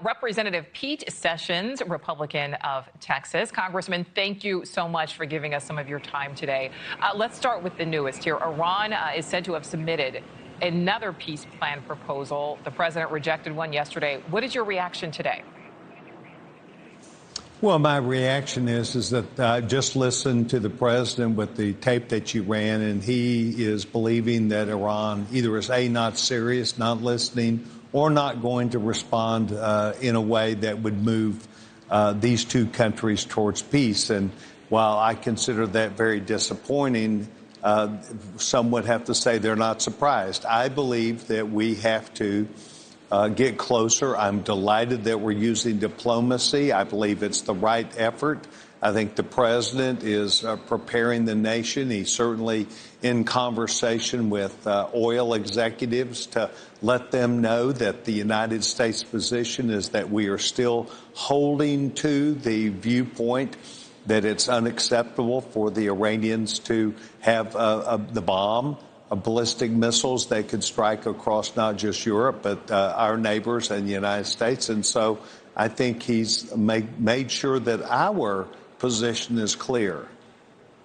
Representative Pete Sessions, Republican of Texas. Congressman, thank you so much for giving us some of your time today. Let's start with the newest here. Iran is said to have submitted another peace plan proposal. The president rejected one yesterday. What is your reaction today? Well, my reaction is that I just listened to the president with the tape that you ran, and he is believing that Iran either is not serious, not listening, or not going to respond in a way that would move these two countries towards peace. And while I consider that very disappointing, some would have to say they're not surprised. I believe that we have to get closer. I'm delighted that we're using diplomacy. I believe it's the right effort. I think the president is preparing the nation. He's certainly in conversation with oil executives to let them know that the United States position is that we are still holding to the viewpoint that it's unacceptable for the Iranians to have the bomb, ballistic missiles that could strike across not just Europe, but our neighbors and the United States. And so I think he's made sure that our position is clear.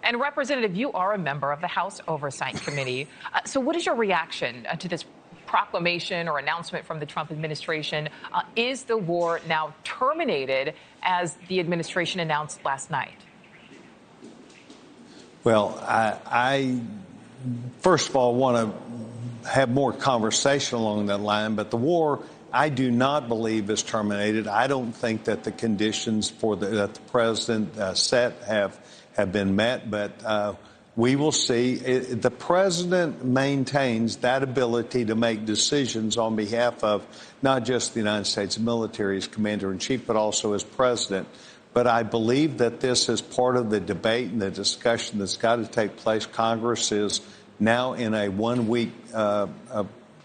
And Representative, you are a member of the House Oversight Committee. So what is your reaction to this proclamation or announcement from the Trump administration? Is the war now terminated, as the administration announced last night? Well, I first of all want to have more conversation along that line, but the war, I do not believe, is terminated. I don't think that the conditions that the president set have been met, but we will see. The president maintains that ability to make decisions on behalf of not just the United States military as commander-in-chief, but also as president. But I believe that this is part of the debate and the discussion that's got to take place. Congress is now in a one-week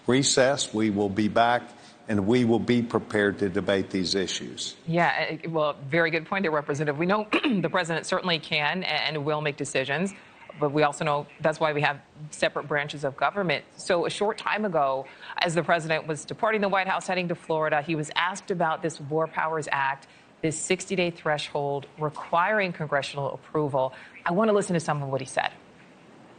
recess. We will be back, and we will be prepared to debate these issues. Yeah, well, very good point there, Representative. We know the president certainly can and will make decisions, but we also know that's why we have separate branches of government. So a short time ago, as the president was departing the White House, heading to Florida, he was asked about this War Powers Act, this 60-day threshold requiring congressional approval. I want to listen to some of what he said.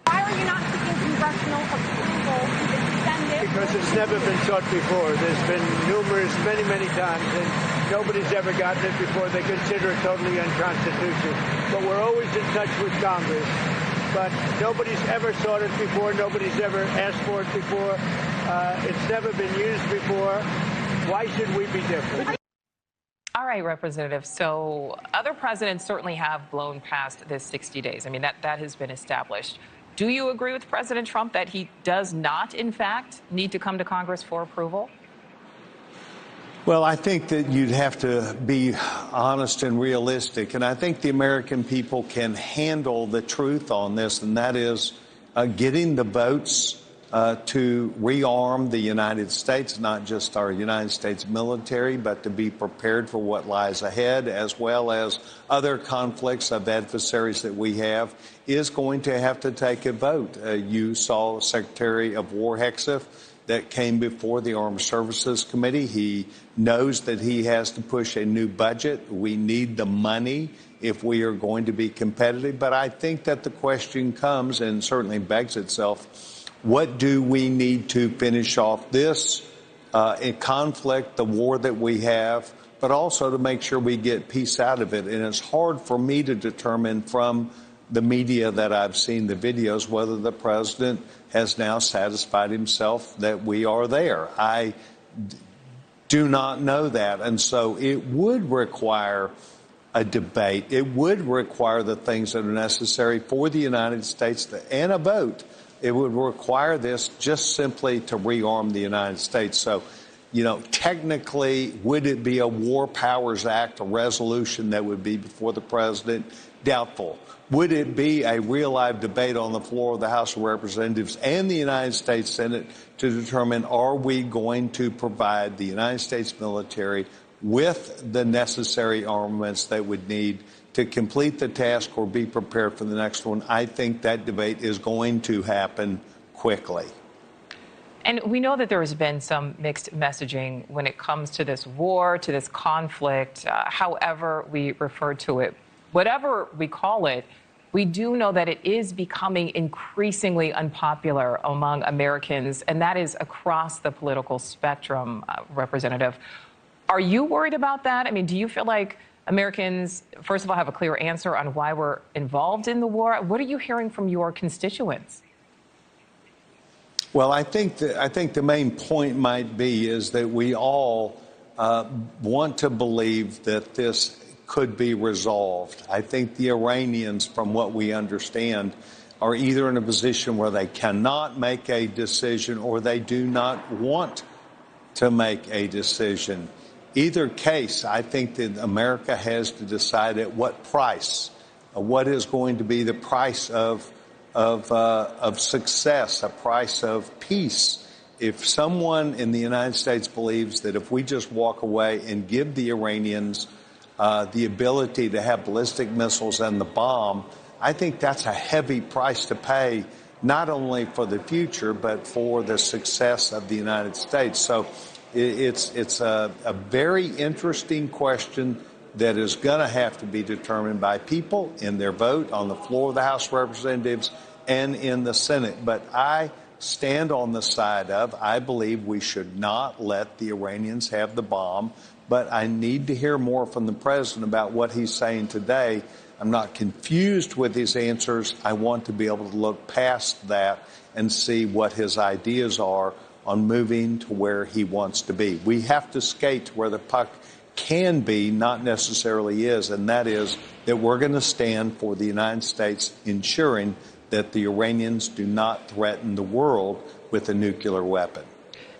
Why are you not seeking congressional approval to extend it? Because it's never been sought before. There's been many times, and nobody's ever gotten it before. They consider it totally unconstitutional. But we're always in touch with Congress. But nobody's ever sought it before. Nobody's ever asked for it before. It's never been used before. Why should we be different? All right, Representative. So other presidents certainly have blown past this 60 days. I mean, that has been established. Do you agree with President Trump that he does not, in fact, need to come to Congress for approval? Well, I think that you'd have to be honest and realistic. And I think the American people can handle the truth on this, and that is getting the votes to rearm the United States, not just our United States military, but to be prepared for what lies ahead, as well as other conflicts of adversaries that we have, is going to have to take a vote. You saw Secretary of War Hegseth that came before the Armed Services Committee. He knows that he has to push a new budget. We need the money if we are going to be competitive. But I think that the question comes, and certainly begs itself, what do we need to finish off this conflict, the war that we have, but also to make sure we get peace out of it? And it's hard for me to determine from the media that I've seen, the videos, whether the president has now satisfied himself that we are there. I do not know that. And so it would require a debate. It would require the things that are necessary for the United States and a vote. It would require this just simply to rearm the United States. So, technically, would it be a War Powers Act, a resolution that would be before the president? Doubtful. Would it be a real live debate on the floor of the House of Representatives and the United States Senate to determine, are we going to provide the United States military with the necessary armaments that would need to complete the task or be prepared for the next one? I think that debate is going to happen quickly. And we know that there has been some mixed messaging when it comes to this war, to this conflict, however we refer to it. Whatever we call it, we do know that it is becoming increasingly unpopular among Americans, and that is across the political spectrum, Representative. Are you worried about that? I mean, do you feel like Americans, first of all, have a clear answer on why we're involved in the war? What are you hearing from your constituents? Well, I think the main point might be is that we all want to believe that this could be resolved. I think the Iranians, from what we understand, are either in a position where they cannot make a decision or they do not want to make a decision. Either case, I think that America has to decide at what price, what is going to be the price of success, a price of peace. If someone in the United States believes that if we just walk away and give the Iranians the ability to have ballistic missiles and the bomb, I think that's a heavy price to pay, not only for the future, but for the success of the United States. So it's a very interesting question that is going to have to be determined by people in their vote on the floor of the House of Representatives and in the Senate. But I stand on the side of, I believe we should not let the Iranians have the bomb, but I need to hear more from the president about what he's saying today. I'm not confused with his answers. I want to be able to look past that and see what his ideas are on moving to where he wants to be. We have to skate to where the puck can be, not necessarily is, and that is that we're going to stand for the United States ensuring that the Iranians do not threaten the world with a nuclear weapon.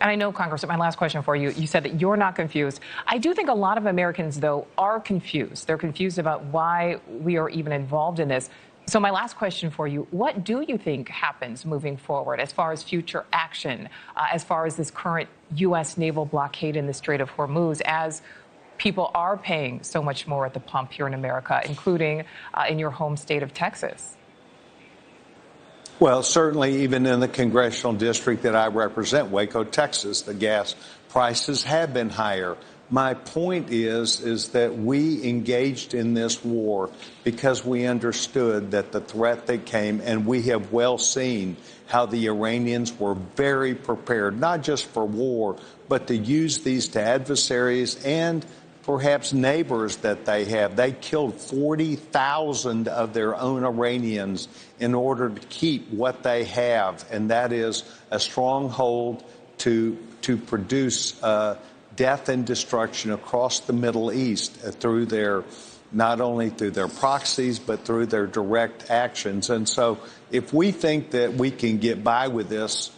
And I know, Congressman, my last question for you, you said that you're not confused. I do think a lot of Americans, though, are confused. They're confused about why we are even involved in this. So my last question for you, what do you think happens moving forward as far as future action, as far as this current U.S. naval blockade in the Strait of Hormuz, as people are paying so much more at the pump here in America, including in your home state of Texas? Well, certainly even in the congressional district that I represent, Waco, Texas, the gas prices have been higher. My point is that we engaged in this war because we understood that the threat that came, and we have well seen how the Iranians were very prepared, not just for war, but to use these to adversaries and perhaps neighbors that they have. They killed 40,000 of their own Iranians in order to keep what they have, and that is a stronghold to produce death and destruction across the Middle East through their, not only through their proxies, but through their direct actions. And so if we think that we can get by with this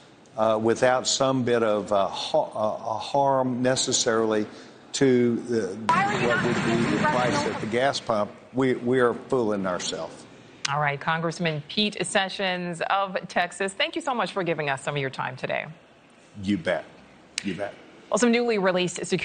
without some bit of harm necessarily to what would be the price at the gas pump, we are fooling ourselves. All right, Congressman Pete Sessions of Texas, thank you so much for giving us some of your time today. You bet. You bet. Well, some newly released security